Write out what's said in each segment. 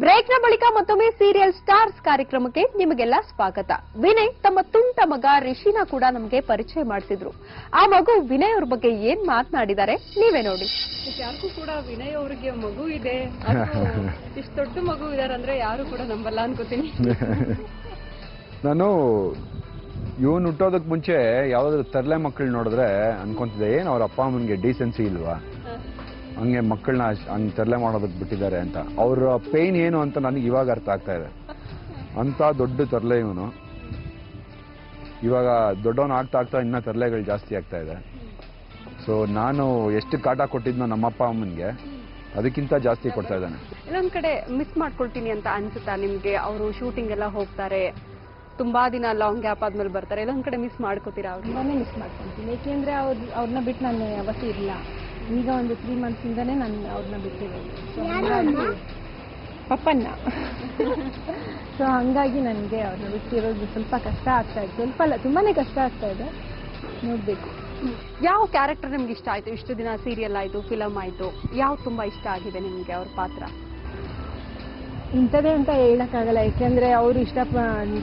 ಬ್ರೇಕ್ನ ಬಳಿಕ ಮತ್ತೊಮ್ಮೆ serial stars ಕಾರ್ಯಕ್ರಮಕ್ಕೆ ನಿಮಗೆಲ್ಲ ಸ್ವಾಗತ. ವಿನಯ್ ತಮ್ಮ ತುಂಟ ಮಗ ರಿಷಿನ ಕೂಡ ನಮಗೆ ಪರಿಚಯ ಮಾಡಿಸಿದ್ರು. ಆ ಮಗು ವಿನಯ್ ಅವ್ರ ಬಗ್ಗೆ ಏನ್ ಮಾತನಾಡಿದ್ದಾರೆ ನೀವೇ ನೋಡಿ. ಯಾರಿಗೂ ಕೂಡ ವಿನಯ್ ಅವರಿಗೆ ಮಗು ಇದೆ, ಇಷ್ಟು ದೊಡ್ಡ ಮಗು ಇದಾರೆ ಅಂದ್ರೆ ಯಾರು ಕೂಡ ನಂಬಲ್ಲ ಅನ್ಕೋತೀನಿ. ನಾನು ಇವನು ಹುಟ್ಟೋದಕ್ಕೆ ಮುಂಚೆ ಯಾವ್ದಾದ್ರು ತರಲೆ ಮಕ್ಕಳು ನೋಡಿದ್ರೆ ಅನ್ಕೊಂತಿದ್ದೆ, ಏನ್ ಅವ್ರ ಅಪ್ಪ ಅಮ್ಮನಿಗೆ ಡೀಸೆನ್ಸಿ ಇಲ್ವಾ, ಹಂಗೆ ಮಕ್ಕಳನ್ನ ಹಂಗೆ ತರಲೆ ಮಾಡೋದಕ್ಕೆ ಬಿಟ್ಟಿದ್ದಾರೆ ಅಂತ. ಅವ್ರ ಪೇನ್ ಏನು ಅಂತ ನನಗೆ ಇವಾಗ ಅರ್ಥ ಆಗ್ತಾ ಇದೆ. ಅಂತ ದೊಡ್ಡ ತರಲೆ ಇವನು. ಇವಾಗ ದೊಡ್ಡವನು ಆಗ್ತಾ ಆಗ್ತಾ ಇನ್ನ ತರಲೆಗಳು ಜಾಸ್ತಿ ಆಗ್ತಾ ಇದೆ. ಸೊ ನಾನು ಎಷ್ಟು ಕಾಟ ಕೊಟ್ಟಿದ್ನೋ ನಮ್ಮಪ್ಪ ಅಮ್ಮನಿಗೆ ಅದಕ್ಕಿಂತ ಜಾಸ್ತಿ ಕೊಡ್ತಾ ಇದ್ದಾನೆ. ಇನ್ನೊಂದ್ ಕಡೆ ಮಿಸ್ ಮಾಡ್ಕೊಳ್ತೀನಿ ಅಂತ ಅನ್ಸುತ್ತಾ ನಿಮ್ಗೆ? ಅವರು ಶೂಟಿಂಗ್ ಎಲ್ಲ ಹೋಗ್ತಾರೆ, ತುಂಬಾ ದಿನ ಲಾಂಗ್ ಗ್ಯಾಪ್ ಆದ್ಮೇಲೆ ಬರ್ತಾರೆ, ಎಲ್ಲೊಂದ್ ಕಡೆ ಮಿಸ್ ಮಾಡ್ಕೋತೀರಾ? ತುಂಬಾನೇ ಮಿಸ್ ಮಾಡ್ಕೊಂತೀನಿ. ಏಕೆಂದ್ರೆ ಅವ್ರನ್ನ ಬಿಟ್ಟು ನಾನು ಯಾವತ್ತೂ ಇಲ್ಲ. ಈಗ ಒಂದು 3 months ಇಂದಾನೆ ನಾನು ಅವ್ರನ್ನ ಬಿಟ್ಟಿರೋದು, ಪಪ್ಪನ್ನ. ಸೊ ಹಂಗಾಗಿ ನನಗೆ ಅವ್ರನ್ನ ಬಿಟ್ಟಿರೋದು ಸ್ವಲ್ಪ ಕಷ್ಟ ಆಗ್ತಾ ಇದೆ. ಸ್ವಲ್ಪ ಅಲ್ಲ, ತುಂಬಾನೇ ಕಷ್ಟ ಆಗ್ತಾ ಇದೆ. ನೋಡ್ಬೇಕು ಯಾವ ಕ್ಯಾರೆಕ್ಟರ್ ನಿಮ್ಗೆ ಇಷ್ಟ ಆಯ್ತು? ಇಷ್ಟು ದಿನ ಸೀರಿಯಲ್ ಆಯ್ತು, ಫಿಲಮ್ ಆಯ್ತು, ಯಾವ ತುಂಬಾ ಇಷ್ಟ ಆಗಿದೆ ನಿಮ್ಗೆ ಅವ್ರ ಪಾತ್ರ? ಇಂಥದ್ದೇ ಅಂತ ಹೇಳಕ್ಕಾಗಲ್ಲ. ಯಾಕೆಂದ್ರೆ ಅವರು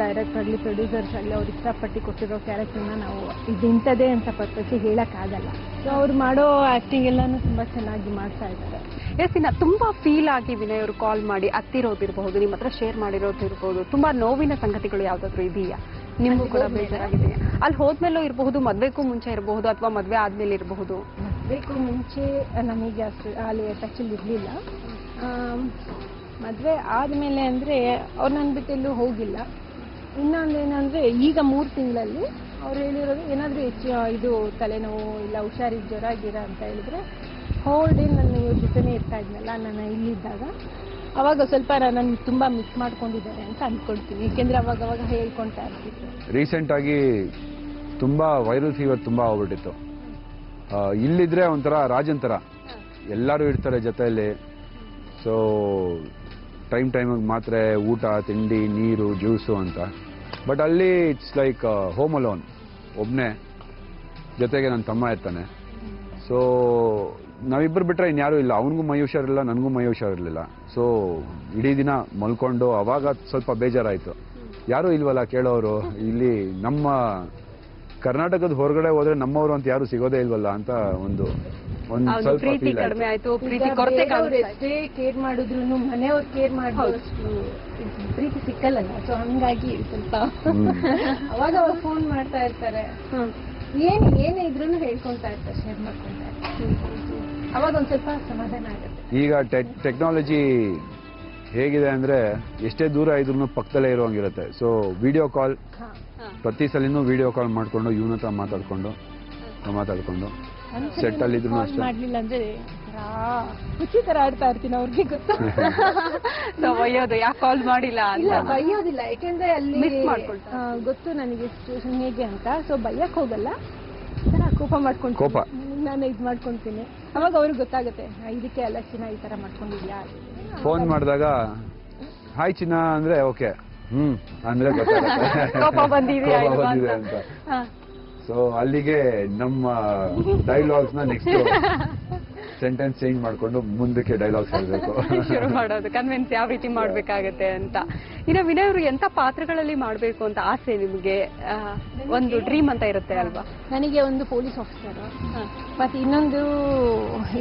ಡೈರೆಕ್ಟ್ ಆಗಲಿ ಪ್ರೊಡ್ಯೂಸರ್ಸ್ ಆಗಲಿ ಅವ್ರು ಇಷ್ಟಪಟ್ಟು ಕೊಟ್ಟಿರೋ ಕ್ಯಾರೆಕ್ಟರ್ನ ನಾವು ಇದು ಇಂಥದ್ದೇ ಅಂತ ಪರ್ಪಸ್ ಹೇಳಕ್ಕಾಗಲ್ಲ. ಸೊ ಅವ್ರು ಮಾಡೋ ಆಕ್ಟಿಂಗ್ ಎಲ್ಲಾನು ತುಂಬಾ ಚೆನ್ನಾಗಿ ಮಾಡ್ತಾ ಇದ್ದಾರೆ. ಎಸ್, ಇನ್ನ ತುಂಬಾ ಫೀಲ್ ಆಗಿ ವಿನಯ್ ಅವರು ಕಾಲ್ ಮಾಡಿ ಅತ್ತಿರೋದಿರ್ಬಹುದು, ನಿಮ್ಮ ಹತ್ರ ಶೇರ್ ಮಾಡಿರೋದಿರ್ಬಹುದು, ತುಂಬಾ ನೋವಿನ ಸಂಗತಿಗಳು ಯಾವ್ದಾದ್ರು ಇದೆಯಾ? ನಿಮಗೂ ಕೂಡ ಬೇಜಾರಾಗಿದೆ? ಅಲ್ಲಿ ಹೋದ್ಮೇಲೂ ಇರಬಹುದು, ಮದ್ವೆಗೂ ಮುಂಚೆ ಇರಬಹುದು, ಅಥವಾ ಮದ್ವೆ ಆದ್ಮೇಲೆ ಇರಬಹುದು? ಮದ್ವೆಗೂ ಮುಂಚೆ ನನಗೆ ಅಷ್ಟು ಅಲ್ಲಿ ಟಚಲ್ಲಿ ಇರಲಿಲ್ಲ. ಮದುವೆ ಆದಮೇಲೆ ಅಂದರೆ ಅವ್ರು ನನ್ನ ಬಿಟ್ಟು ಎಲ್ಲೂ ಹೋಗಿಲ್ಲ. ಇನ್ನೊಂದೇನೆಂದರೆ ಈಗ 3 ತಿಂಗಳಲ್ಲಿ ಅವ್ರು ಹೇಳಿರೋದು ಏನಾದರೂ ಹೆಚ್ಚು ಇದು ತಲೆನೋವು ಇಲ್ಲ ಹುಷಾರಿಗೆ ಜ್ವರ ಗಿರ ಅಂತ ಹೇಳಿದ್ರೆ ಹೋಲ್ ಡೇ ನನ್ನ ಇವ್ರ ಜೊತೆನೇ ಇರ್ತಾ ಇದ್ನಲ್ಲ ನಾನು ಇಲ್ಲಿದ್ದಾಗ, ಅವಾಗ ಸ್ವಲ್ಪ ನನ್ನ ತುಂಬ ಮಿಸ್ ಮಾಡ್ಕೊಂಡಿದ್ದಾರೆ ಅಂತ ಅಂದ್ಕೊಳ್ತೀನಿ. ಏಕೆಂದರೆ ಅವಾಗ ಹೇಳ್ಕೊಳ್ತಾ ಇರ್ತಿತ್ತು. ರೀಸೆಂಟಾಗಿ ತುಂಬ ವೈರಲ್ ಫೀವರ್ ತುಂಬ ಆಗ್ಬಿಟ್ಟಿತ್ತು. ಇಲ್ಲಿದ್ರೆ ಒಂಥರ ರಾಜನ್ ಥರ ಎಲ್ಲರೂ ಇರ್ತಾರೆ ಜೊತೆಯಲ್ಲಿ. ಸೊ ಟೈಮಿಗೆ ಮಾತ್ರ ಊಟ ತಿಂಡಿ ನೀರು ಜ್ಯೂಸು ಅಂತ. ಬಟ್ ಅಲ್ಲಿ ಇಟ್ಸ್ ಲೈಕ್ ಹೋಮ್ ಅಲೋನ್, ಒಬ್ಬನೇ, ಜೊತೆಗೆ ನನ್ನ ತಮ್ಮ ಇರ್ತಾನೆ. ಸೊ ನಾವಿಬ್ಬರು ಬಿಟ್ಟರೆ ಇನ್ಯಾರೂ ಇಲ್ಲ. ಅವನಿಗೂ ಮೈ ಹುಷಾರಿಲ್ಲ, ನನಗೂ ಮೈ ಹುಷಾರಿರಲಿಲ್ಲ. ಸೊ ಇಡೀ ದಿನ ಮಲ್ಕೊಂಡು ಅವಾಗ ಸ್ವಲ್ಪ ಬೇಜಾರಾಯಿತು. ಯಾರೂ ಇಲ್ವಲ್ಲ ಕೇಳೋರು. ಇಲ್ಲಿ ನಮ್ಮ ಕರ್ನಾಟಕದ ಹೊರಗಡೆ ಹೋದ್ರೆ ನಮ್ಮವರು ಅಂತ ಯಾರು ಸಿಗೋದೇ ಇಲ್ವಲ್ಲ ಅಂತ ಒಂದು ಸ್ವಲ್ಪ ಪ್ರೀತಿ ಕಡಿಮೆ ಆಯ್ತು, ಪ್ರೀತಿ ಕೊರತೆ. ಎಷ್ಟೇ ಕೇರ್ ಮಾಡಿದ್ರು ಮನೆಯವ್ರು ಕೇರ್ ಮಾಡೋಷ್ಟು ಪ್ರೀತಿ ಸಿಕ್ಕಲ್ಲ. ಸೊ ಹಂಗಾಗಿ ಸ್ವಲ್ಪ ಅವಾಗ ಫೋನ್ ಮಾಡ್ತಾ ಇರ್ತಾರೆ, ಏನೇ ಇದ್ರೂ ಹೇಳ್ಕೊಂತಾ ಇರ್ತಾರೆ, ಶೇರ್ ಮಾಡ್ಕೊಂತ ಇರ್ತಾರೆ. ಅವಾಗ ಒಂದ್ ಸ್ವಲ್ಪ ಸಮಾಧಾನ ಆಗುತ್ತೆ. ಈಗ ಟೆಕ್ನಾಲಜಿ ಹೇಗಿದೆ ಅಂದ್ರೆ ಎಷ್ಟೇ ದೂರ ಇದ್ರೂ ಪಕ್ಕದಲ್ಲೇ ಇರೋಂಗಿರುತ್ತೆ. ಸೊ ವಿಡಿಯೋ ಕಾಲ್, ಪ್ರತಿ ಸಲಿನೂ ವಿಡಿಯೋ ಕಾಲ್ ಮಾಡ್ಕೊಂಡು ಇವನ ಹತ್ರ ಮಾತಾಡ್ಕೊಂಡು ಸೆಟ್ ಅಲ್ಲಿ ಇದ್ರು ಅಷ್ಟೇ. ಮಾಡ್ಲಿಲ್ಲ ಅಂದ್ರೆ ಹುಚ್ಚಿ ತರ ಆಡ್ತಾ ಇರ್ತೀನಿ. ಅವ್ರಿಗೆ ಗೊತ್ತು ಬೈಯೋದು, ಯಾಕೆ ಕಾಲ್ ಮಾಡಿಲ್ಲ ಇಲ್ಲ, ಬೈಯೋದಿಲ್ಲ. ಯಾಕೆಂದ್ರೆ ಅಲ್ಲಿ ಗೊತ್ತು ನನಗೆ ಸಿಚುವೇಶನ್ ಹೇಗೆ ಅಂತ. ಸೊ ಬೈಯಕ್ ಹೋಗಲ್ಲ, ಕೋಪ ಮಾಡ್ಕೊಂಡು ನಾನು ಇದು ಮಾಡ್ಕೊಂತೀನಿ. ಅವಾಗ ಅವ್ರಿಗೆ ಗೊತ್ತಾಗುತ್ತೆ, ಇದಕ್ಕೆ ಅಲ್ಲ ಚಿನ್ನ ಈ ತರ ಮಾಡ್ಕೊಂಡಿದ್ಯಾ. ಫೋನ್ ಮಾಡಿದಾಗ ಹಾಯ್ ಚಿನ್ನ ಅಂದ್ರೆ ಓಕೆ, ಅಂದ್ರೆ ಕೋಪ ಬಂದಿದೆ ಅಂತ. ಸೊ ಅಲ್ಲಿಗೆ ನಮ್ಮ ಡೈಲಾಗ್ಸ್ ನ ನೆಕ್ಸ್ಟ್ ಸೆಂಟೆನ್ಸ್ ಚೇಂಜ್ ಮಾಡ್ಕೊಂಡು ಮುಂದಕ್ಕೆ ಡೈಲಾಗ್ಸ್ ಹೇಳಬೇಕು, ಶುರು ಮಾಡೋದು, ಕನ್ವಿನ್ಸ್ ಯಾವ ರೀತಿ ಮಾಡ್ಬೇಕಾಗತ್ತೆ ಅಂತ. ಇನ್ನು ವಿನಯ್ ಅವರು ಎಂತ ಪಾತ್ರಗಳಲ್ಲಿ ಮಾಡ್ಬೇಕು ಅಂತ ಆಸೆ ನಿಮ್ಗೆ? ಒಂದು ಡ್ರೀಮ್ ಅಂತ ಇರುತ್ತೆ ಅಲ್ವಾ? ನನಗೆ ಒಂದು ಪೊಲೀಸ್ ಆಫೀಸರ್, ಮತ್ತೆ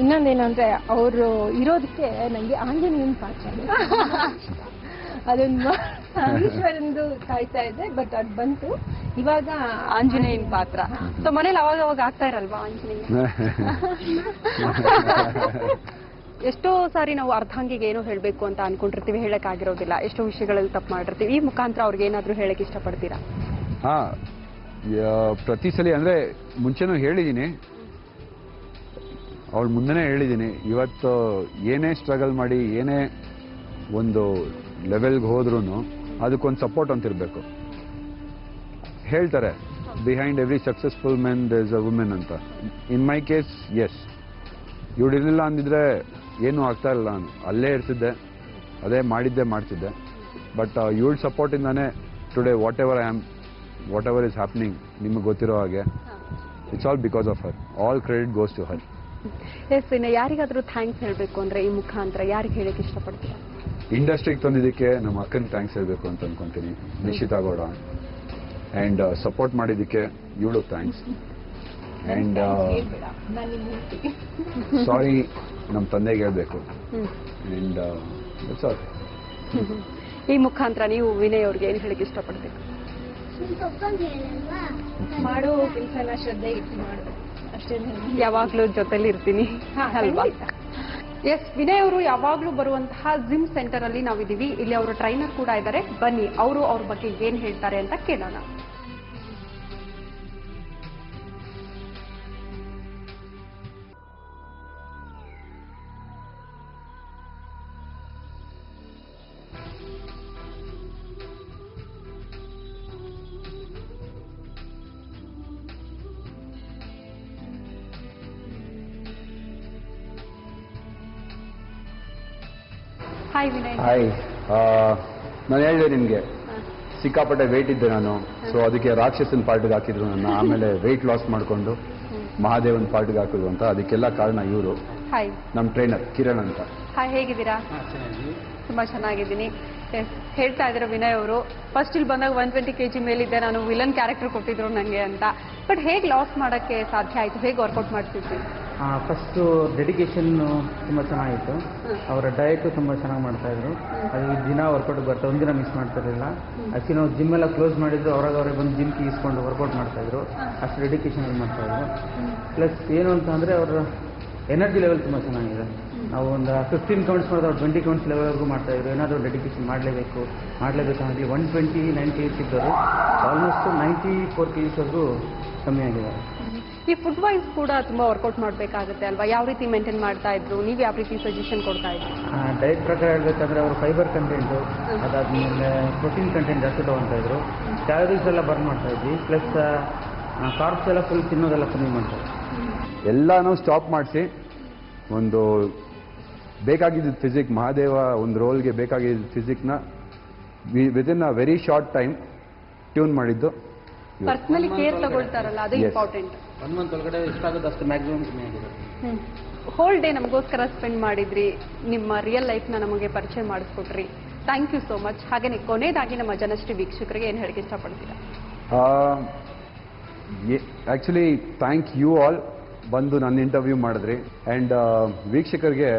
ಇನ್ನೊಂದೇನಂದ್ರೆ ಅವರು ಇರೋದಕ್ಕೆ ನನಗೆ ಆಂಜನೇಯನ ಪಾತ್ರ. ಅದೊಂದು ಈಶ್ವರಂದು ಕಾಯ್ತಾ ಇದೆ, ಬಟ್ ಅದು ಬಂತು ಇವಾಗ ಆಂಜನೇಯನ ಪಾತ್ರ. ಸೊ ಮನೇಲಿ ಅವಾಗ ಆಗ್ತಾ ಇರಲ್ವಾ ಆಂಜನೇಯ? ಎಷ್ಟೋ ಸಾರಿ ನಾವು ಅರ್ಧಾಂಗಿಗೆ ಏನೋ ಹೇಳ್ಬೇಕು ಅಂತ ಅನ್ಕೊಂಡಿರ್ತೀವಿ, ಹೇಳಕ್ ಆಗಿರೋದಿಲ್ಲ. ಎಷ್ಟೋ ವಿಷಯಗಳಲ್ಲಿ ತಪ್ಪು ಮಾಡಿರ್ತೀವಿ. ಈ ಮುಖಾಂತರ ಅವ್ರಿಗೆ ಏನಾದ್ರು ಹೇಳಕ್ ಇಷ್ಟಪಡ್ತೀರಾ? ಪ್ರತಿ ಸಲ ಅಂದ್ರೆ ಮುಂಚೆನೂ ಹೇಳಿದ್ದೀನಿ, ಅವಳ ಮುಂದೆನೇ ಹೇಳಿದ್ದೀನಿ. ಇವತ್ತು ಏನೇ ಸ್ಟ್ರಗಲ್ ಮಾಡಿ ಏನೇ ಒಂದು ಲೆವೆಲ್ಗೆ ಹೋದ್ರೂ ಅದಕ್ಕೊಂದು ಸಪೋರ್ಟ್ ಅಂತ ಇರಬೇಕು. ಹೇಳ್ತಾರೆ behind every successful men there is a women ಅಂತ. ಇನ್ ಮೈ ಕೇಸ್ ಎಸ್, ಇವಳಿರಲಿಲ್ಲ ಅಂದಿದ್ರೆ ಏನೂ ಆಗ್ತಾ ಇಲ್ಲ, ನಾನು ಅಲ್ಲೇ ಇರ್ತಿದ್ದೆ, ಅದೇ ಮಾಡ್ತಿದ್ದೆ. ಬಟ್ ಇವಳ ಸಪೋರ್ಟಿಂದಾನೇ today whatever is happening ನಿಮಗೆ ಗೊತ್ತಿರೋ ಹಾಗೆ, it's all because of her. All credit goes to her. Yes, ಇನ್ನು ಯಾರಿಗಾದ್ರೂ ಥ್ಯಾಂಕ್ಸ್ ಹೇಳಬೇಕು ಅಂದ್ರೆ ಈ ಮುಖಾಂತರ ಯಾರಿಗೆ ಹೇಳಕ್ಕೆ ಇಷ್ಟಪಡ್ತೀರಾ? ಇಂಡಸ್ಟ್ರಿಗೆ ತಂದಿದ್ದಕ್ಕೆ ನಮ್ಮ ಅಕ್ಕನ ಥ್ಯಾಂಕ್ಸ್ ಹೇಳಬೇಕು ಅಂತ ಅನ್ಕೊಂತೀನಿ, ನಿಶಿತಾ ಗೌಡ. ಆ್ಯಂಡ್ ಸಪೋರ್ಟ್ ಮಾಡಿದ್ದಕ್ಕೆ ಇವಳು ಥ್ಯಾಂಕ್ಸ್. ಆ್ಯಂಡ್ ಸಾರಿ ನಮ್ಮ ತಂದೆಗೆ ಹೇಳಬೇಕು. And that's all. ಈ ಮುಖಾಂತರ ನೀವು ವಿನಯ್ ಅವ್ರಿಗೆ ಏನು ಹೇಳಕ್ಕೆ ಇಷ್ಟಪಡ್ಬೇಕು? ಮಾಡೋ ಕೆಲಸನ ಶ್ರದ್ಧೆ ಇಟ್ಟು ಮಾಡು ಅಷ್ಟೇ. ಯಾವಾಗ್ಲೂ ಜೊತೆಲಿ ಇರ್ತೀನಿ ಅಲ್ವಾ? ಎಸ್, ವಿನಯ್ ಅವರು ಯಾವಾಗ್ಲೂ ಬರುವಂತಹ ಜಿಮ್ ಸೆಂಟರ್ ಅಲ್ಲಿ ನಾವಿದ್ದೀವಿ. ಇಲ್ಲಿ ಅವರು ಟ್ರೈನರ್ ಕೂಡ ಇದ್ದಾರೆ. ಬನ್ನಿ ಅವರು ಅವ್ರ ಬಗ್ಗೆ ಏನ್ ಹೇಳ್ತಾರೆ ಅಂತ ಕೇಳೋಣ. ಹಾಯ್ ವಿನಯ್. ಹಾಯ್. ನಾನು ಹೇಳಿದೆ ನಿಮಗೆ, ಸಿಕ್ಕಾಪಟ್ಟೆ ವೆಯ್ಟ್ ಇದ್ದೆ ನಾನು. ಸೊ ಅದಕ್ಕೆ ರಾಕ್ಷಸನ್ ಪಾರ್ಟಿಗೆ ಹಾಕಿದ್ರು ನನ್ನ. ಆಮೇಲೆ ವೆಯ್ಟ್ ಲಾಸ್ ಮಾಡಿಕೊಂಡು ಮಹಾದೇವನ್ ಪಾರ್ಟಿಗೆ ಹಾಕಿದ್ರು ಅಂತ. ಅದಕ್ಕೆಲ್ಲ ಕಾರಣ ಇವರು, ಹಾಯ್, ನಮ್ಮ ಟ್ರೈನರ್ ಕಿರಣ್ ಅಂತ. ಹಾಯ್, ಹೇಗಿದ್ದೀರಾ? ತುಂಬಾ ಚೆನ್ನಾಗಿದ್ದೀನಿ. ಎಸ್, ಹೇಳ್ತಾ ಇದ್ದಾರೆ ವಿನಯ್ ಅವರು, ಫಸ್ಟ್ ಇಲ್ಲಿ ಬಂದಾಗ 120 kg ಮೇಲಿದ್ದೆ ನಾನು, ವಿಲನ್ ಕ್ಯಾರೆಕ್ಟರ್ ಕೊಟ್ಟಿದ್ರು ನನಗೆ ಅಂತ. ಬಟ್ ಹೇಗೆ ಲಾಸ್ ಮಾಡೋಕ್ಕೆ ಸಾಧ್ಯ ಆಯಿತು? ಹೇಗೆ ವರ್ಕೌಟ್ ಮಾಡ್ತಿದ್ವಿ? ಫಸ್ಟು ಡೆಡಿಕೇಶನ್ನು ತುಂಬ ಚೆನ್ನಾಗಿತ್ತು. ಅವರ ಡಯಟು ತುಂಬ ಚೆನ್ನಾಗಿ ಮಾಡ್ತಾಯಿದ್ರು. ಅದು ದಿನ ವರ್ಕೌಟ್ ಬರ್ತಾರೆ, ಒಂದಿನ ಮಿಸ್ ಮಾಡ್ತಿರಲಿಲ್ಲ. ಅದಕ್ಕೆ ನಾವು ಜಿಮ್ ಎಲ್ಲ ಕ್ಲೋಸ್ ಮಾಡಿದ್ರು, ಅವರೇ ಬಂದು ಜಿಮ್ಗೆ ಇಸ್ಕೊಂಡು ವರ್ಕೌಟ್ ಮಾಡ್ತಾಯಿದ್ರು. ಅಷ್ಟು ಡೆಡಿಕೇಶನ್ ಮಾಡ್ತಾಯಿದ್ರು. ಪ್ಲಸ್ ಏನು ಅಂತ ಅಂದರೆ ಅವರ ಎನರ್ಜಿ ಲೆವೆಲ್ ತುಂಬ ಚೆನ್ನಾಗಿದೆ. ನಾವು ಒಂದು 15 ಕೌಂಟ್ಸ್ ಮಾಡಿದ್ರೆ ಅವ್ರು 20 ಕೌಂಟ್ಸ್ ಲೆವೆಲ್ವರೆಗೂ ಮಾಡ್ತಾಯಿದ್ರು. ಏನಾದರೂ ಡೆಡಿಕೇಶನ್ ಮಾಡಲೇಬೇಕು ಅನ್ನೋದು 129 kg ಇದ್ದವರು ಆಲ್ಮೋಸ್ಟ್ 94 kg ಕಮ್ಮಿ ಆಗಿದ್ದಾರೆ. ಈ ಫುಡ್ ವೈಸ್ ಕೂಡ ತುಂಬಾ ವರ್ಕೌಟ್ ಮಾಡಬೇಕಾಗುತ್ತೆ ಅಲ್ವಾ? ಯಾವ ರೀತಿ ಮೇಂಟೈನ್ ಮಾಡ್ತಾ ಇದ್ರು? ನೀವು ಯಾವ ರೀತಿ ಸಜೆಷನ್ ಕೊಡ್ತಾ ಇದ್ರು? ಡಯಟ್ ಪ್ರಕಾರ ಹೇಳ್ಬೇಕಂದ್ರೆ ಅವರು ಫೈಬರ್ ಕಂಟೆಂಟು, ಅದಾದಮೇಲೆ ಪ್ರೋಟೀನ್ ಕಂಟೆಂಟ್ ಜಾಸ್ತಿ ತೊಗೊತಾ ಇದ್ರು. ಕ್ಯಾಲರೀಸ್ ಎಲ್ಲ ಬರ್ನ್ ಮಾಡ್ತಾ ಇದ್ವಿ. ಪ್ಲಸ್ ಕಾರ್ಬ್ಸ್ ಎಲ್ಲ ಫುಲ್ ತಿನ್ನೋದೆಲ್ಲ ಕಮ್ಮಿ ಮಾಡ್ತಾ ಇದ್ವಿ. ಎಲ್ಲನೂ ಸ್ಟಾಪ್ ಮಾಡಿಸಿ ಒಂದು ಬೇಕಾಗಿದ್ದ ಫಿಸಿಕ್, ಮಹಾದೇವ ಒಂದು ರೋಲ್ಗೆ ಬೇಕಾಗಿದ್ದ ಫಿಸಿಕ್ನ within a very short time tune ಮಾಡಿದ್ದು. ಪರ್ಸನಲಿ ಕೇರ್ ತಗೊಳ್ತಾರಲ್ಲ, ಅದು ಇಂಪಾರ್ಟೆಂಟ್. 1 ಮಂತ್ ಒಳಗಡೆ ಎಷ್ಟಾಗುತ್ತೆ ಅಷ್ಟು ಮ್ಯಾಕ್ಸಿಮಮ್ ಕಮ್ಮಿ ಆಗಿದೆ. ಹೋಲ್ ಡೇ ನಮಗೋಸ್ಕರ ಸ್ಪೆಂಡ್ ಮಾಡಿದ್ರಿ, ನಿಮ್ಮ ರಿಯಲ್ ಲೈಫ್ನ ನಮಗೆ ಪರಿಚಯ ಮಾಡಿಸ್ಕೊಟ್ರಿ. Thank you so much. ಹಾಗೆಯೇ ಕೊನೆಯದಾಗಿ ನಮ್ಮ ಜನಶ್ರೀ ವೀಕ್ಷಕರಿಗೆ ಏನು ಹೇಳಕ್ಕೆ ಇಷ್ಟಪಡ್ತೀರಾ? ಆ್ಯಕ್ಚುಲಿ ಥ್ಯಾಂಕ್ ಯು ಆಲ್, ಬಂದು ನನ್ನ ಇಂಟರ್ವ್ಯೂ ಮಾಡಿದ್ರಿ. ಆ್ಯಂಡ್ ವೀಕ್ಷಕರಿಗೆ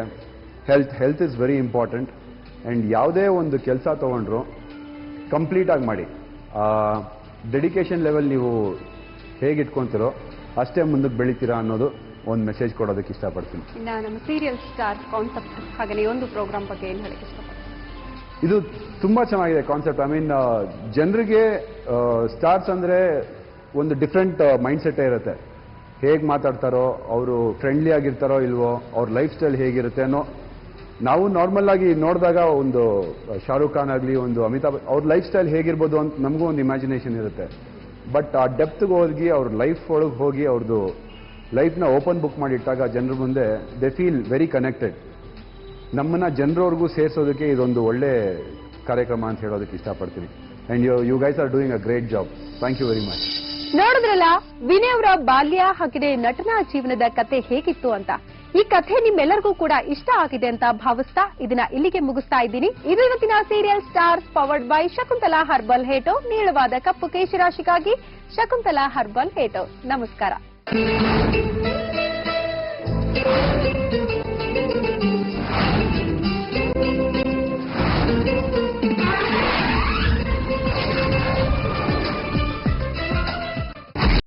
health is very important. And ಯಾವುದೇ ಒಂದು ಕೆಲಸ ತೊಗೊಂಡ್ರು ಕಂಪ್ಲೀಟಾಗಿ ಮಾಡಿ. ಡೆಡಿಕೇಶನ್ ಲೆವೆಲ್ ನೀವು ಹೇಗೆ ಇಟ್ಕೊತೀರೋ ಅಷ್ಟೇ ಮುಂದಕ್ಕೆ ಬೆಳಿತೀರಾ ಅನ್ನೋದು ಒಂದು ಮೆಸೇಜ್ ಕೊಡೋದಕ್ಕೆ ಇಷ್ಟಪಡ್ತೀನಿ. ಇನ್ನು ನಮ್ಮ ಸೀರಿಯಲ್ ಸ್ಟಾರ್ ಕಾನ್ಸೆಪ್ಟ್ ಹಾಗೆಯೇ ಒಂದು ಪ್ರೋಗ್ರಾಮ್ ಬಗ್ಗೆ ಏನು ಹೇಳಕ್ಕೆ ಇಷ್ಟಪಡ್ತೀನಿ? ಇದು ತುಂಬ ಚೆನ್ನಾಗಿದೆ ಕಾನ್ಸೆಪ್ಟ್. ಐ ಮೀನ್ ಜನರಿಗೆ ಸ್ಟಾರ್ಸ್ ಅಂದರೆ ಒಂದು ಡಿಫ್ರೆಂಟ್ ಮೈಂಡ್ಸೆಟ್ಟೇ ಇರುತ್ತೆ. ಹೇಗೆ ಮಾತಾಡ್ತಾರೋ, ಅವರು ಫ್ರೆಂಡ್ಲಿ ಆಗಿರ್ತಾರೋ ಇಲ್ವೋ, ಅವ್ರ ಲೈಫ್ ಸ್ಟೈಲ್ ಹೇಗಿರುತ್ತೆ ಅನ್ನೋ, ನಾವು ನಾರ್ಮಲ್ ಆಗಿ ನೋಡಿದಾಗ ಒಂದು ಶಾರುಖ್ ಖಾನ್ ಆಗಲಿ, ಒಂದು ಅಮಿತಾಬ್, ಅವ್ರ ಲೈಫ್ ಸ್ಟೈಲ್ ಹೇಗಿರ್ಬೋದು ಅಂತ ನಮಗೂ ಒಂದು ಇಮ್ಯಾಜಿನೇಷನ್ ಇರುತ್ತೆ. ಬಟ್ ಆ ಡೆಪ್ತ್ಗೆ ಹೋಗಿ ಅವ್ರ ಲೈಫ್ ಒಳಗೆ ಹೋಗಿ ಅವ್ರದ್ದು ಲೈಫ್ನ ಓಪನ್ ಬುಕ್ ಮಾಡಿಟ್ಟಾಗ ಜನರ ಮುಂದೆ ದೇ ಫೀಲ್ ವೆರಿ ಕನೆಕ್ಟೆಡ್. ನಮ್ಮನ್ನು ಜನರವ್ರಿಗೂ ಸೇರಿಸೋದಕ್ಕೆ ಇದೊಂದು ಒಳ್ಳೆ ಕಾರ್ಯಕ್ರಮ ಅಂತ ಹೇಳೋದಕ್ಕೆ ಇಷ್ಟಪಡ್ತೀನಿ. And you guys are doing a great job. Thank you very much. ನೋಡಿದ್ರಲ್ಲ ವಿನಯ್ ಅವರ ಬಾಲ್ಯ ಹಾಗೆಯೇ ನಟನಾ ಜೀವನದ ಕತೆ ಹೇಗಿತ್ತು ಅಂತ. ಈ ಕಥೆ ನಿಮ್ಮೆಲ್ಲರಿಗೂ ಕೂಡ ಇಷ್ಟ ಆಗಿದೆ ಅಂತ ಭಾವಿಸ್ತಾ ಇದನ್ನ ಇಲ್ಲಿಗೆ ಮುಗಿಸ್ತಾ ಇದ್ದೀನಿ. ಇದು ಇವತ್ತಿನ serial stars powered by Shakuntala herbal hair oil. ನೀಳವಾದ ಕಪ್ಪು ಕೇಶರಾಶಿಗಾಗಿ ಶಕುಂತಲಾ ಹರ್ಬಲ್ ಹೇಟೋ. ನಮಸ್ಕಾರ.